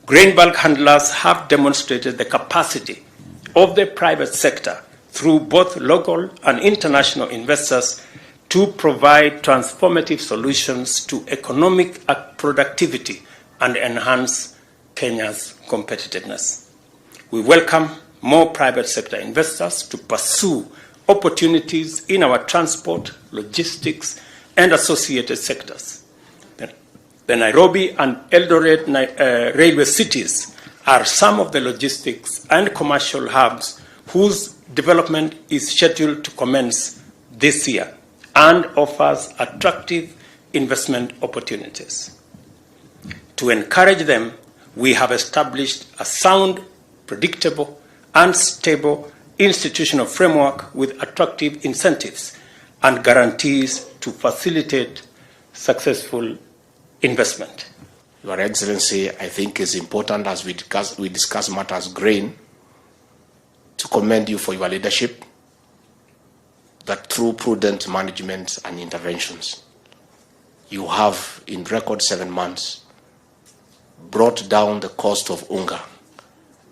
Grain bulk handlers have demonstrated the capacity of the private sector through both local and international investors to provide transformative solutions to economic productivity and enhance Kenya's competitiveness. We welcome more private sector investors to pursue opportunities in our transport, logistics, and associated sectors. The Nairobi and Eldoret railway cities are some of the logistics and commercial hubs whose development is scheduled to commence this year and offers attractive investment opportunities. To encourage them, we have established a sound, predictable, and stable institutional framework with attractive incentives and guarantees to facilitate successful investment. Your Excellency, I think it's important as we discuss matters grain to commend you for your leadership, that through prudent management and interventions, you have, in record 7 months, brought down the cost of unga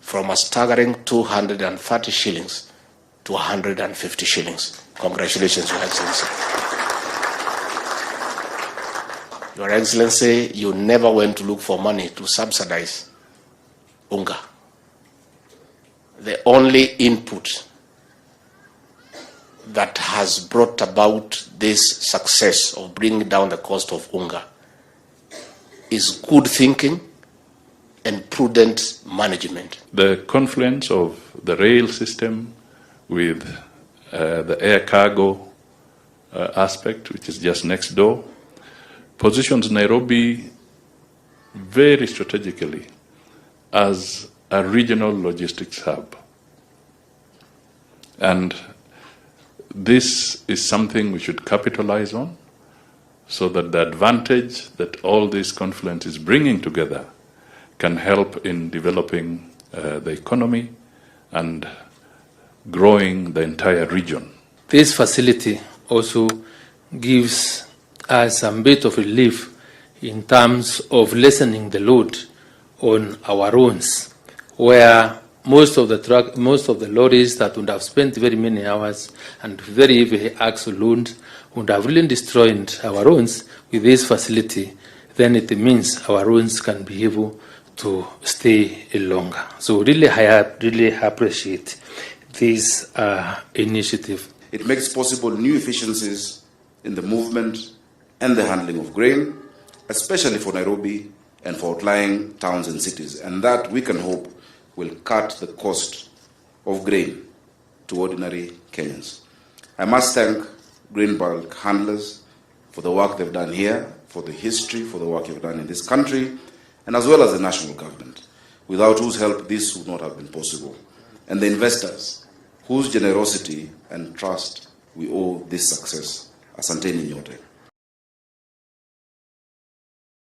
from a staggering 230 shillings to 150 shillings. Congratulations, Your Excellency. Your Excellency, you never went to look for money to subsidize unga. The only input that has brought about this success of bringing down the cost of unga is good thinking and prudent management. The confluence of the rail system with the air cargo aspect, which is just next door, positions Nairobi very strategically as a regional logistics hub. And this is something we should capitalize on so that the advantage that all this confluence is bringing together can help in developing the economy and growing the entire region. This facility also gives us a bit of relief in terms of lessening the load on our roads, where most of the lorries that would have spent very many hours and very heavy axle load would have really destroyed our roads. With this facility, then it means our roads can be able to stay longer. So really, I really appreciate this initiative. It makes possible new efficiencies in the movement and the handling of grain, especially for Nairobi and for outlying towns and cities, and that we can hope will cut the cost of grain to ordinary Kenyans. I must thank grain bulk handlers for the work they've done here, for the history, for the work you've done in this country, and as well as the national government, without whose help this would not have been possible, and the investors, whose generosity and trust we owe this success. Asanteni nyote.